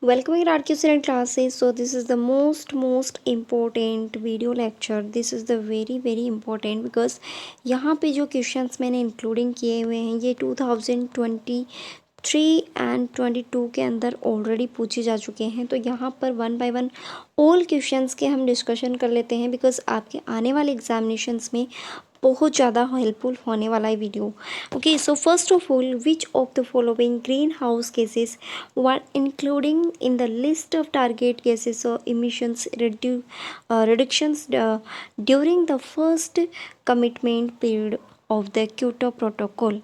Welcome in RQ student classes. So this is the most important video lecture. This is the very important because यहाँ पे जो questions मैंने including किए हुए हैं ये 2023 एंड 22 के अंदर ऑलरेडी पूछे जा चुके हैं। तो यहाँ पर one by one all questions के हम डिस्कशन कर लेते हैं बिकॉज आपके आने वाले एग्जामिनेशंस में बहुत ज़्यादा हेल्पफुल होने वाला है video. Okay, so first of all, which of the following green house gases were including in the list of target gases और emissions reductions during the first commitment period of the Kyoto protocol.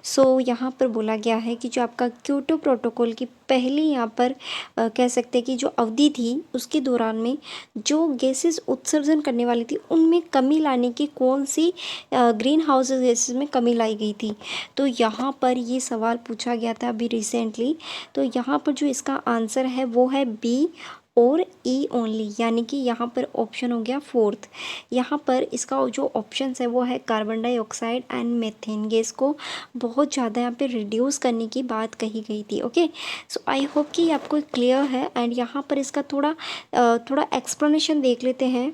So यहाँ पर बोला गया है कि जो आपका Kyoto protocol की पहली यहाँ पर कह सकते हैं कि जो अवधि थी उसके दौरान में जो गैसेस उत्सर्जन करने वाली थी उनमें कमी लाने की कौन सी ग्रीन हाउस गैसेस में कमी लाई गई थी। तो यहाँ पर ये सवाल पूछा गया था अभी रिसेंटली। तो यहाँ पर जो इसका आंसर है वो है बी और ई ओनली, यानी कि यहाँ पर ऑप्शन हो गया फोर्थ। यहाँ पर इसका जो ऑप्शन है वो है carbon dioxide and methane gas को बहुत ज़्यादा यहाँ पे रिड्यूस करने की बात कही गई थी। ओके, सो आई होप कि आपको क्लियर है। एंड यहाँ पर इसका थोड़ा एक्सप्लेनेशन देख लेते हैं।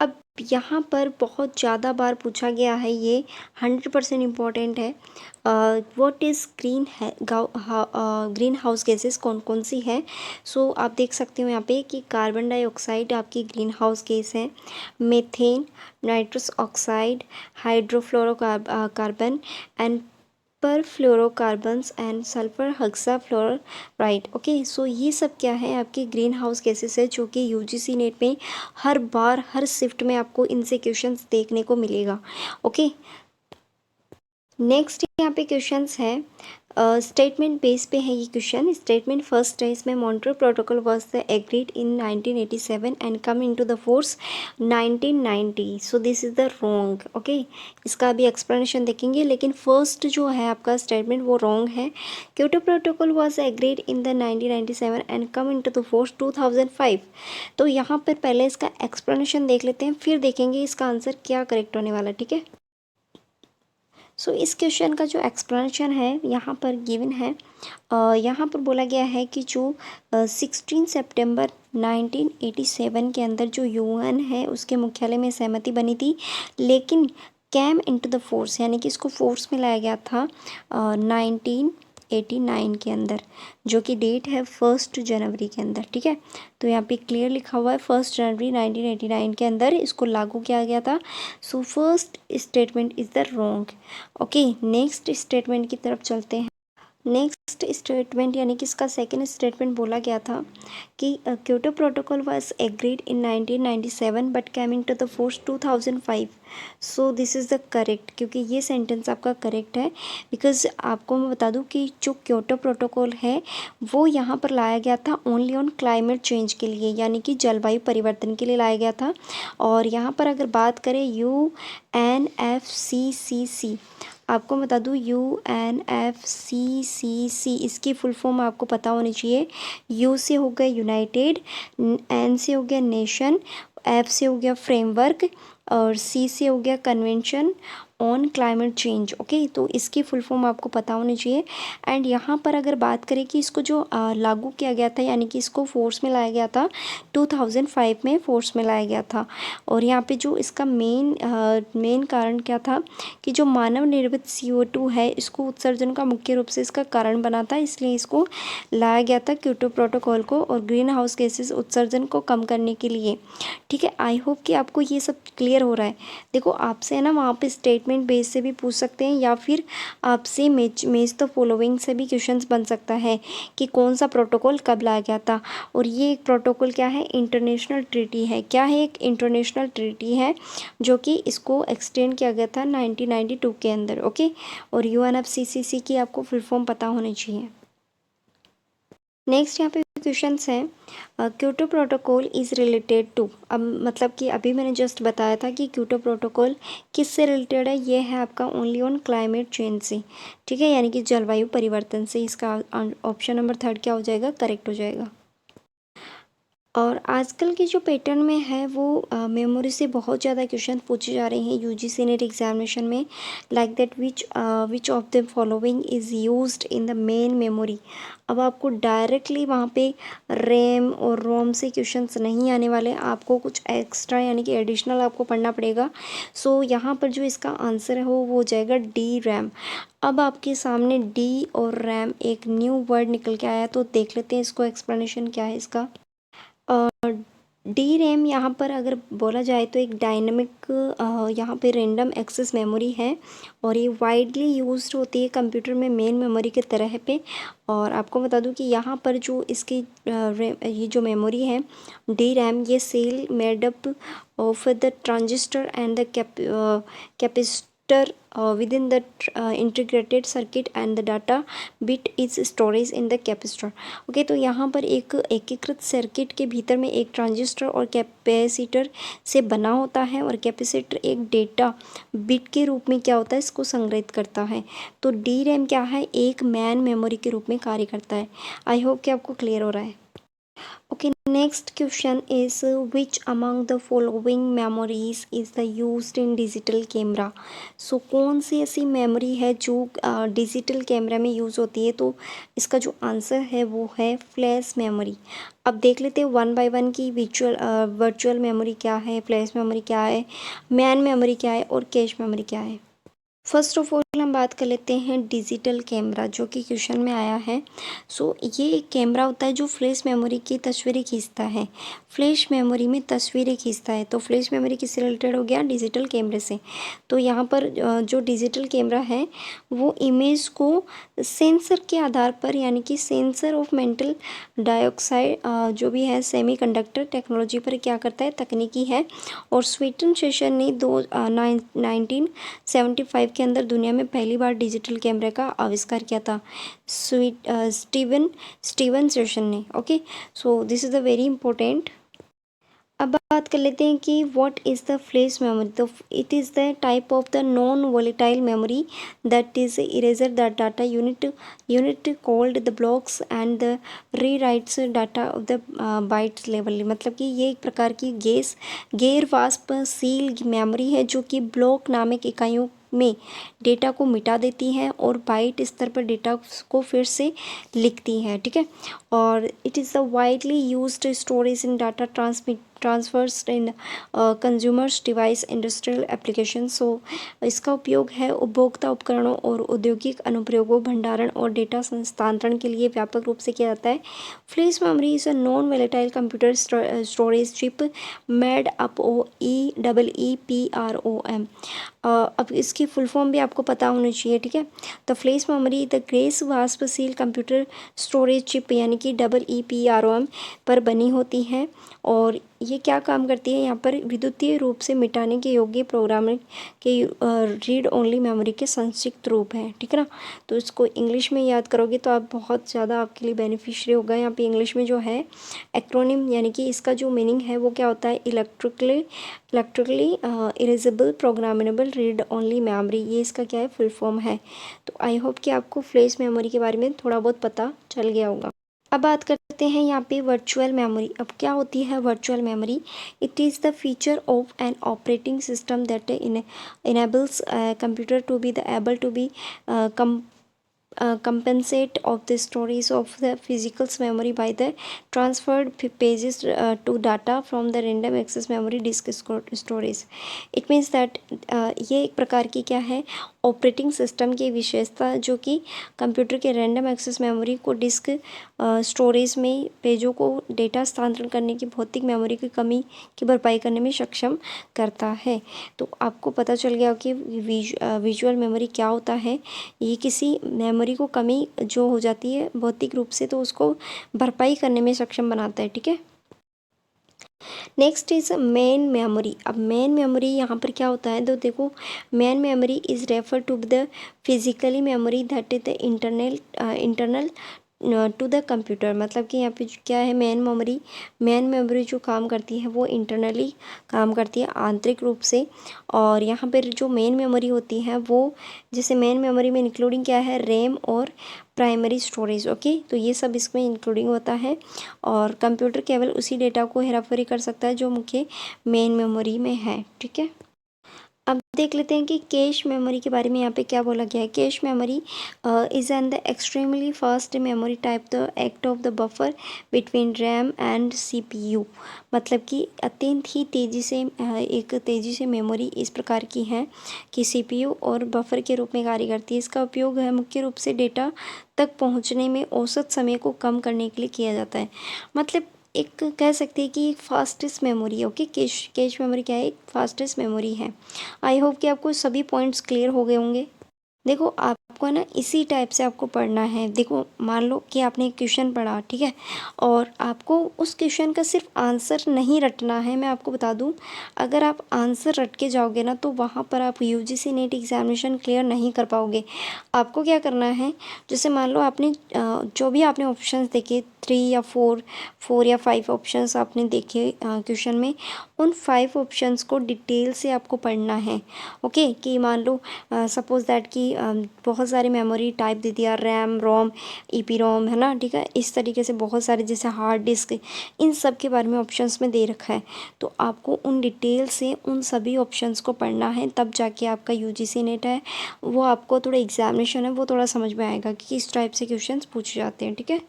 अब यहाँ पर बहुत ज़्यादा बार पूछा गया है, ये 100% इम्पॉर्टेंट है। What is green house gases कौन कौन सी है। सो आप देख सकते हो यहाँ पे कि कार्बन डाइऑक्साइड आपकी ग्रीन हाउस गैस है, methane, nitrous oxide, hydrofluorocarbon and पर फ्लोरोकार्बन्स एंड सल्फर हेक्साफ्लोराइड। ओके, सो ये सब क्या है आपकी ग्रीन हाउस गैसेस है जो कि यूजीसी नेट में हर बार हर शिफ्ट में आपको इनसे क्वेश्चंस देखने को मिलेगा। ओके, नेक्स्ट यहाँ पे क्वेश्चंस है स्टेटमेंट बेस पे है ये क्वेश्चन। स्टेटमेंट फर्स्ट है इसमें, Montreal protocol was the agreed in 1987 and come into the force 1990। So this is the wrong. Okay, इसका अभी एक्सप्लेनेशन देखेंगे, लेकिन फर्स्ट जो है आपका स्टेटमेंट वो रॉन्ग है। Kyoto protocol was agreed in the 1997 and come into the force 2005। तो यहाँ पर पहले इसका एक्सप्लेनेशन देख लेते हैं, फिर देखेंगे इसका आंसर क्या करेक्ट होने वाला है। ठीक है, सो इस क्वेश्चन का जो एक्सप्लेनेशन है यहाँ पर गिवन है। यहाँ पर बोला गया है कि जो 16 सितंबर 1987 के अंदर जो यूएन है उसके मुख्यालय में सहमति बनी थी, लेकिन कैम इनटू द फोर्स यानी कि इसको फोर्स में लाया गया था 1989 के अंदर, जो कि डेट है 1 जनवरी के अंदर। ठीक है, तो यहाँ पे क्लियर लिखा हुआ है 1 जनवरी 1989 के अंदर इसको लागू किया गया था। So first statement is the wrong. Okay, next statement की तरफ चलते हैं। नेक्स्ट स्टेटमेंट यानी कि इसका सेकंड स्टेटमेंट बोला गया था कि Kyoto protocol was agreed in 1997 but came into the force 2005। So this is the correct, क्योंकि ये सेंटेंस आपका करेक्ट है। बिकॉज आपको मैं बता दूं कि जो क्योटो प्रोटोकॉल है वो यहाँ पर लाया गया था ओनली ऑन क्लाइमेट चेंज के लिए, यानी कि जलवायु परिवर्तन के लिए लाया गया था। और यहाँ पर अगर बात करें UNFCCC, आपको बता दूँ UNFCCC इसकी फुल फॉर्म आपको पता होनी चाहिए। यू से हो गया यूनाइटेड, एन से हो गया नेशन, एफ से हो गया फ्रेमवर्क और सी से हो गया convention on climate change. Okay, तो इसकी फुल फॉर्म आपको पता होनी चाहिए। एंड यहाँ पर अगर बात करें कि इसको जो लागू किया गया था यानी कि इसको फोर्स में लाया गया था 2005 में फोर्स में लाया गया था। और यहाँ पे जो इसका मेन कारण क्या था कि जो मानव निर्मित CO2 है इसको उत्सर्जन का मुख्य रूप से इसका कारण बना था, इसलिए इसको लाया गया था क्योटो प्रोटोकॉल को और ग्रीन हाउस गैसेस उत्सर्जन को कम करने के लिए। ठीक है, आई होप कि आपको ये सब क्लियर हो रहा है। देखो आपसे है ना वहाँ पे स्टेटमेंट बेस से भी पूछ सकते हैं या फिर आपसे मेज द फॉलोइंग से भी क्वेश्चंस बन सकता है कि कौन सा प्रोटोकॉल कब लाया गया था। और ये एक प्रोटोकॉल क्या है, इंटरनेशनल ट्रीटी है। क्या है, एक इंटरनेशनल ट्रीटी है जो कि इसको एक्सटेंड किया गया था 1992 के अंदर। ओके, और UNFCCC की आपको फुल फॉर्म पता होनी चाहिए। नेक्स्ट यहाँ पे क्वेश्चंस हैं, Kyoto protocol is related to. अब मतलब कि अभी मैंने जस्ट बताया था कि क्योटो प्रोटोकॉल किससे रिलेटेड है, ये है आपका ओनली ऑन क्लाइमेट चेंज से। ठीक है, यानी कि जलवायु परिवर्तन से। इसका ऑप्शन नंबर 3 क्या हो जाएगा, करेक्ट हो जाएगा। और आजकल के जो पैटर्न में है वो मेमोरी से बहुत ज़्यादा क्वेश्चन पूछे जा रहे हैं यूजीसी नेट एग्जामिनेशन में, like that which of the following is used in the main memory. अब आपको डायरेक्टली वहाँ पे रैम और रोम से क्वेश्चंस नहीं आने वाले, आपको कुछ एक्स्ट्रा यानी कि एडिशनल आपको पढ़ना पड़ेगा। सो यहाँ पर जो इसका आंसर है वो हो जाएगा डी रैम। अब आपके सामने डी और रैम एक न्यू वर्ड निकल के आया, तो देख लेते हैं इसको एक्सप्लेनेशन क्या है इसका। डी रैम यहाँ पर अगर बोला जाए तो एक डायनेमिक यहाँ पे रैंडम एक्सेस मेमोरी है, और ये वाइडली यूज्ड होती है कंप्यूटर में मेन मेमोरी के तरह पे। और आपको बता दूं कि यहाँ पर जो इसकी ये जो मेमोरी है डी रैम, ये cell made up of the transistor and the capacitor within the integrated circuit and the data bit is storage in the capacitor। Okay, तो यहाँ पर एक एकीकृत सर्किट के भीतर में एक ट्रांजिस्टर और कैपेसिटर से बना होता है, और कैपेसिटर एक डेटा बिट के रूप में क्या होता है, इसको संग्रहित करता है। तो डी रैम क्या है, एक मैन मेमोरी के रूप में कार्य करता है। आई होप कि आपको क्लियर हो रहा है। Okay, next question is which among the following memories is the used in digital camera। So कौन सी ऐसी मेमोरी है जो डिजिटल कैमरा में यूज़ होती है, तो इसका जो आंसर है वो है फ्लैश मेमोरी। अब देख लेते हैं वन बाय वन की वर्चुअल मेमोरी क्या है, फ्लैश मेमोरी क्या है, मैन मेमोरी क्या है और कैश मेमोरी क्या है। फर्स्ट ऑफ ऑल हम बात कर लेते हैं डिजिटल कैमरा, जो कि क्वेश्चन में आया है। सो ये एक कैमरा होता है जो फ्लैश मेमोरी की तस्वीरें खींचता है, फ्लैश मेमोरी में तस्वीरें खींचता है। तो फ्लैश मेमोरी किससे रिलेटेड हो गया, डिजिटल कैमरे से। तो यहाँ पर जो डिजिटल कैमरा है वो इमेज को सेंसर के आधार पर, यानी कि सेंसर ऑफ मेटल डाइऑक्साइड जो भी है सेमीकंडक्टर टेक्नोलॉजी पर क्या करता है, तकनीकी है। और स्वीटन सेशन ने 1975 के अंदर दुनिया में पहली बार डिजिटल कैमरे का आविष्कार किया था, स्टीवन सेशन ने। Okay, so this is the very important. अब बात कर लेते हैं कि what is the flash memory. तो it is the type of the non volatile memory that is eraser the data unit called the blocks and the rewrites data of the bytes level. मतलब कि ये एक प्रकार की गैर वाष्पशील memory है जो कि ब्लॉक नामक इकाइयों में डेटा को मिटा देती है और बाइट स्तर पर डेटा को फिर से लिखती है। ठीक है, और it is the widely used storage in data transfers in consumers device industrial application. So इसका उपयोग है उपभोक्ता उपकरणों और औद्योगिक अनुप्रयोगों, भंडारण और डेटा स्थानांतरण के लिए व्यापक रूप से किया जाता है। Flash memory is a non volatile computer storage chip made up EEPROM। अब इसकी फुल फॉर्म भी आपको पता होनी चाहिए। ठीक है, द फ्लैश मेमोरी द गैस वाष्पशील कंप्यूटर स्टोरेज चिप यानी कि EEPROM पर बनी होती है, और ये क्या काम करती है, यहाँ पर विद्युतीय रूप से मिटाने के योग्य प्रोग्रामिंग के रीड ओनली मेमोरी के संक्षिप्त रूप है। ठीक है ना, तो इसको इंग्लिश में याद करोगे तो आप बहुत ज़्यादा आपके लिए बेनिफिशियरी होगा। यहाँ पे इंग्लिश में जो है एक्रोनिम, यानी कि इसका जो मीनिंग है वो क्या होता है, electrically erasable programmable read only memory, ये इसका क्या है, फुल फॉर्म है। तो आई होप कि आपको फ्लैश मेमोरी के बारे में थोड़ा बहुत पता चल गया होगा। अब बात करते हैं यहाँ पे वर्चुअल मेमोरी। अब क्या होती है virtual memory, it is the feature of an operating system that enables computer to be the able to be compensate of the storage of the physical memory by the transferred pages to data from the random access memory disk storage। it means that ये एक प्रकार की क्या है, operating system की विशेषता जो कि कंप्यूटर के रैंडम एक्सेस मेमोरी को डिस्क स्टोरेज में पेजों को डेटा स्थानांतरण करने की भौतिक मेमोरी की कमी की भरपाई करने में सक्षम करता है। तो आपको पता चल गया कि विजुअल मेमोरी क्या होता है। ये किसी मेमोरी को कमी जो हो जाती है भौतिक रूप से, तो उसको भरपाई करने में सक्षम बनाता है। ठीक है, नेक्स्ट इज मेन मेमोरी। अब मेन मेमोरी यहाँ पर क्या होता है, तो देखो main memory is refer to the physically memory that is the internal to the computer, मतलब कि यहाँ पे क्या है, मेन मेमोरी जो काम करती है वो इंटरनली काम करती है, आंतरिक रूप से। और यहाँ पर जो मेन मेमोरी होती है वो, जैसे मेन मेमोरी में इंक्लूडिंग क्या है, रैम और प्राइमरी स्टोरेज। ओके, तो ये सब इसमें इंक्लूडिंग होता है। और कंप्यूटर केवल उसी डेटा को हेराफेरी कर सकता है जो मुख्य मेन मेमोरी में है। ठीक है, अब देख लेते हैं कि कैश मेमोरी के बारे में यहाँ पे क्या बोला गया है। Cache memory is an the extremely fast memory type, the act of the buffer between RAM and CPU. मतलब कि अत्यंत ही तेज़ी से एक तेज़ी से मेमोरी इस प्रकार की है कि सीपीयू और बफर के रूप में कार्य करती है। इसका उपयोग है मुख्य रूप से डेटा तक पहुँचने में औसत समय को कम करने के लिए किया जाता है। मतलब एक कह सकते हैं कि एक फास्टेस्ट मेमोरी है। ओके, कैश मेमोरी क्या है, एक फास्टेस्ट मेमोरी है। आई होप कि आपको सभी पॉइंट्स क्लियर हो गए होंगे। देखो आपको ना इसी टाइप से आपको पढ़ना है। देखो मान लो कि आपने एक क्वेश्चन पढ़ा, ठीक है, और आपको उस क्वेश्चन का सिर्फ आंसर नहीं रटना है। मैं आपको बता दूं, अगर आप आंसर रट के जाओगे ना तो वहाँ पर आप यूजीसी नेट एग्जामिनेशन क्लियर नहीं कर पाओगे। आपको क्या करना है, जैसे मान लो आपने जो भी आपने ऑप्शंस देखे 3 या 4 या 5 ऑप्शंस आपने देखे क्वेश्चन में, उन 5 ऑप्शंस को डिटेल से आपको पढ़ना है। ओके, कि मान लो सपोज दैट कि बहुत सारे मेमोरी टाइप दे दिया, रैम, रोम, ईपी रोम, है ना, ठीक है, इस तरीके से बहुत सारे, जैसे हार्ड डिस्क, इन सब के बारे में ऑप्शंस में दे रखा है। तो आपको उन डिटेल से उन सभी ऑप्शंस को पढ़ना है, तब जाके आपका यूजीसी नेट है वो आपको थोड़ा एग्जामिनेशन है वो थोड़ा समझ में आएगा कि किस टाइप से क्वेश्चंस पूछे जाते हैं। ठीक है,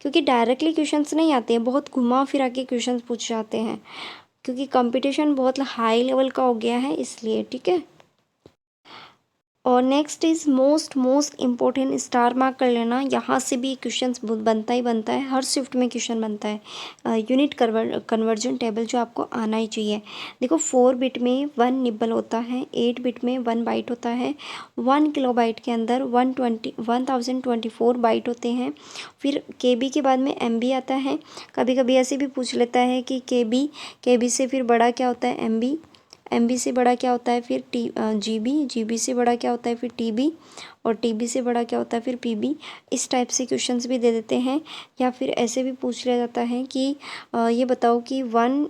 क्योंकि डायरेक्टली क्वेश्चंस नहीं आते हैं, बहुत घुमा फिरा के क्वेश्चंस पूछे जाते हैं, क्योंकि कंपटीशन बहुत हाई लेवल का हो गया है इसलिए। ठीक है, और next is most important, star mark कर लेना। यहाँ से भी क्वेश्चन बनता ही बनता है, हर शिफ्ट में क्वेश्चन बनता है। यूनिट कन्वर्जन टेबल जो आपको आना ही चाहिए। देखो 4 बिट में 1 निबल होता है, 8 बिट में 1 बाइट होता है, 1 किलोबाइट के अंदर 1024 बाइट होते हैं। फिर केबी के बाद में एमबी आता है। कभी कभी ऐसे भी पूछ लेता है कि केबी से फिर बड़ा क्या होता है, एमबी, एमबी से बड़ा क्या होता है फिर जीबी, जीबी से बड़ा क्या होता है फिर टीबी, और टीबी से बड़ा क्या होता है फिर पीबी। इस टाइप से क्वेश्चंस भी दे देते हैं। या फिर ऐसे भी पूछ लिया जाता है कि ये बताओ कि 1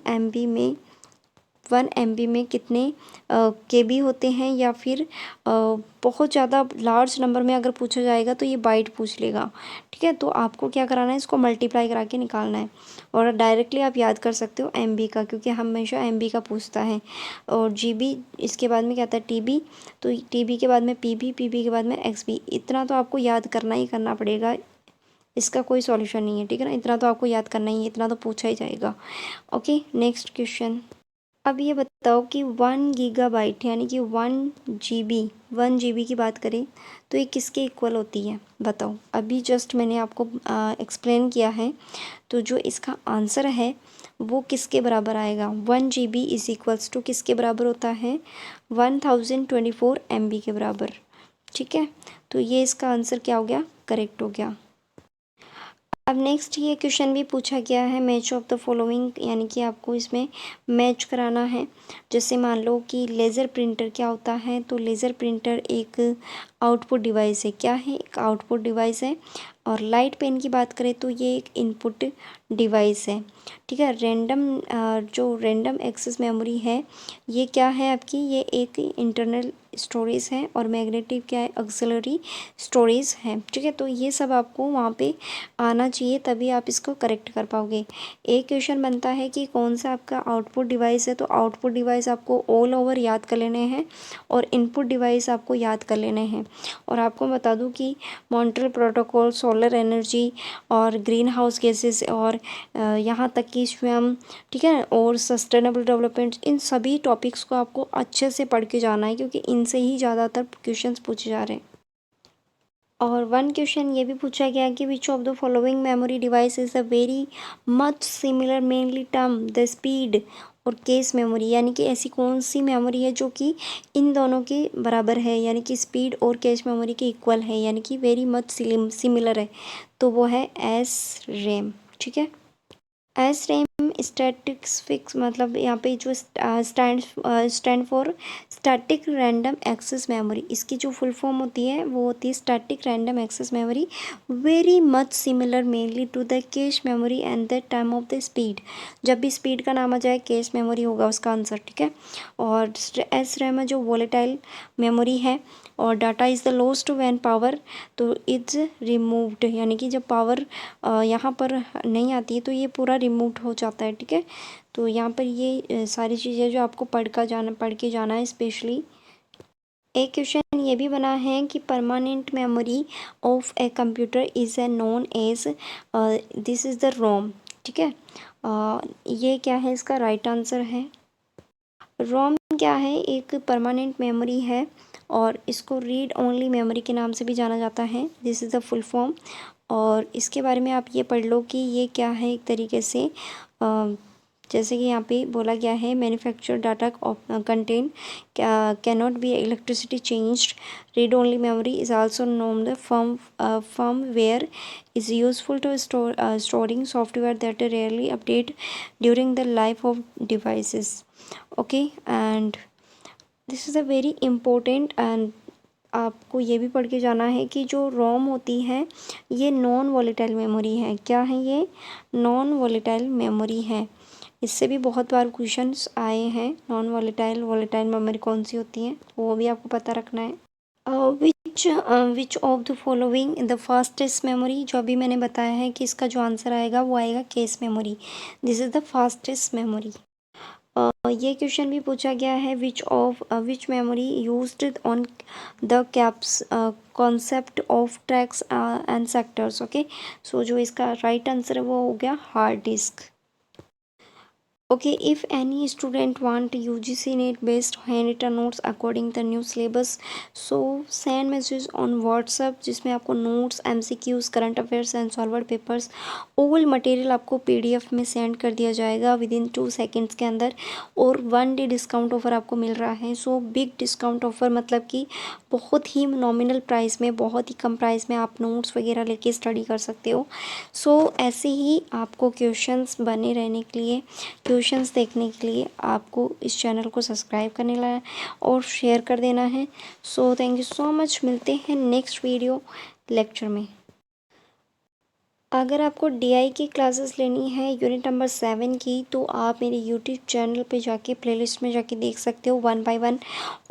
MB में कितने केबी होते हैं, या फिर बहुत ज़्यादा लार्ज नंबर में अगर पूछा जाएगा तो ये बाइट पूछ लेगा। ठीक है, तो आपको क्या कराना है, इसको मल्टीप्लाई करा के निकालना है, और डायरेक्टली आप याद कर सकते हो एमबी का, क्योंकि हमेशा एमबी का पूछता है। और जीबी, इसके बाद में क्या आता है टीबी, तो टीबी के बाद में पीबी, पीबी के बाद में एक्सबी। इतना तो आपको याद करना ही करना पड़ेगा, इसका कोई सॉल्यूशन नहीं है। ठीक है ना, इतना तो आपको याद करना ही है, इतना तो पूछा ही जाएगा। Okay, next question. अब ये बताओ कि 1 GB यानी कि 1 GB की बात करें तो ये किसके इक्वल होती है, बताओ। अभी जस्ट मैंने आपको एक्सप्लेन किया है, तो जो इसका आंसर है वो किसके बराबर आएगा। 1 GB इज इक्वल्स टू किसके बराबर होता है, 1024 MB के बराबर। ठीक है, तो ये इसका आंसर क्या हो गया, करेक्ट हो गया। अब नेक्स्ट ये क्वेश्चन भी पूछा गया है, मैच ऑफ द फॉलोइंग, यानी कि आपको इसमें मैच कराना है। जैसे मान लो कि लेज़र प्रिंटर क्या होता है, तो लेज़र प्रिंटर एक आउटपुट डिवाइस है। क्या है, एक आउटपुट डिवाइस है। और लाइट पेन की बात करें तो ये एक इनपुट डिवाइस है। ठीक है, जो रैंडम एक्सेस मेमोरी है ये क्या है आपकी, ये एक इंटरनल स्टोरेज है, और मैग्नेटिक क्या है, ऑक्सिलरी स्टोरेज है। ठीक है, तो ये सब आपको वहाँ पे आना चाहिए, तभी आप इसको करेक्ट कर पाओगे। एक क्वेश्चन बनता है कि कौन सा आपका आउटपुट डिवाइस है, तो आउटपुट डिवाइस आपको ऑल ओवर याद कर लेने हैं, और इनपुट डिवाइस आपको याद कर लेने हैं। और आपको बता दूं कि मॉन्ट्रियल प्रोटोकॉल, सोलर एनर्जी और ग्रीन हाउस गैसेस, और यहाँ तक कि स्वयं, ठीक है, और सस्टेनेबल डेवलपमेंट, इन सभी टॉपिक्स को आपको अच्छे से पढ़ के जाना है, क्योंकि इनसे ही ज़्यादातर क्वेश्चंस पूछे जा रहे हैं। और वन क्वेश्चन ये भी पूछा गया कि विच of the following memory device is a very much similar mainly term the speed और केस मेमोरी, यानी कि ऐसी कौन सी मेमोरी है जो कि इन दोनों के बराबर है, यानी कि स्पीड और कैश मेमोरी के इक्वल है, यानी कि वेरी मच सिमिलर है, तो वो है एस रैम। ठीक है, एस रैम स्टैटिक्स फिक्स मतलब यहाँ पे जो stand for static random access memory, इसकी जो फुल फॉर्म होती है वो होती है static random access memory, very much similar mainly to the cache memory and the time of the speed. जब भी स्पीड का नाम आ जाए कैश मेमोरी होगा उसका आंसर, ठीक है। और एस रैम जो वोलेटाइल मेमोरी है, और data is the lost when power तो इट्स रिमूव्ड, यानी कि जब पावर यहाँ पर नहीं आती है तो ये पूरा रिमूव्ड हो जाता है, ठीक है। तो यहाँ पर ये सारी चीज़ें जो आपको पढ़ के जाना है स्पेशली। एक क्वेश्चन ये भी बना है कि permanent memory of a computer is a known as this is the ROM, ठीक है। ये क्या है, इसका राइट आंसर है रोम। क्या है, एक परमानेंट मेमोरी है और इसको रीड ओनली मेमोरी के नाम से भी जाना जाता है, this is the full form. और इसके बारे में आप ये पढ़ लो कि ये क्या है एक तरीके से, जैसे कि यहाँ पे बोला गया है manufacture data content cannot be electricity changed, read only memory is also known the firmware is useful to storing software that rarely update during the life of devices. Okay, and this is a very important, and आपको ये भी पढ़ के जाना है कि जो रोम होती है ये नॉन वॉलेटाइल मेमोरी है। क्या है ये, नॉन वॉलेटाइल मेमोरी है। इससे भी बहुत बार क्वेश्चंस आए हैं, नॉन वॉलेटाइल वॉलेटाइल मेमोरी कौन सी होती है, वो भी आपको पता रखना है। विच of the following the fastest memory, जो अभी मैंने बताया है कि इसका जो आंसर आएगा वो आएगा cache memory, this is the fastest memory. ये क्वेश्चन भी पूछा गया है which memory used on the caps concept of tracks and sectors. Okay, so जो इसका राइट आंसर है वो हो गया hard disk. Okay, if any student want UGC NET based handwritten notes according the new syllabus, so send message on WhatsApp जिसमें आपको notes, MCQs, current affairs and solved papers all material आपको PDF में send कर दिया जाएगा with in 2 seconds के अंदर। और 1 डे डिस्काउंट ऑफर आपको मिल रहा है, सो बिग डिस्काउंट ऑफर, मतलब कि बहुत ही नॉमिनल प्राइस में, बहुत ही कम प्राइस में आप नोट्स वगैरह लेके स्टडी कर सकते हो। सो ऐसे ही आपको क्वेश्चंस बने रहने के लिए, क्वेश्चंस देखने के लिए आपको इस चैनल को सब्सक्राइब करने ला और शेयर कर देना है। सो थैंक यू सो मच, मिलते हैं नेक्स्ट वीडियो लेक्चर में। अगर आपको DI की क्लासेस लेनी है यूनिट नंबर 7 की, तो आप मेरे यूट्यूब चैनल पे जाके प्लेलिस्ट में जाके देख सकते हो 1 बाय 1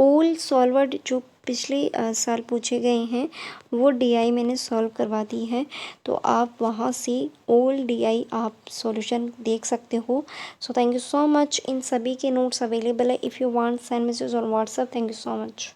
ऑल सॉल्वर्ड जो पिछले साल पूछे गए हैं वो DI मैंने सॉल्व करवा दी है, तो आप वहाँ से ऑल DI आप सॉल्यूशन देख सकते हो। So thank you so much, इन सभी के नोट्स अवेलेबल है। If you want send message on WhatsApp. Thank you so much.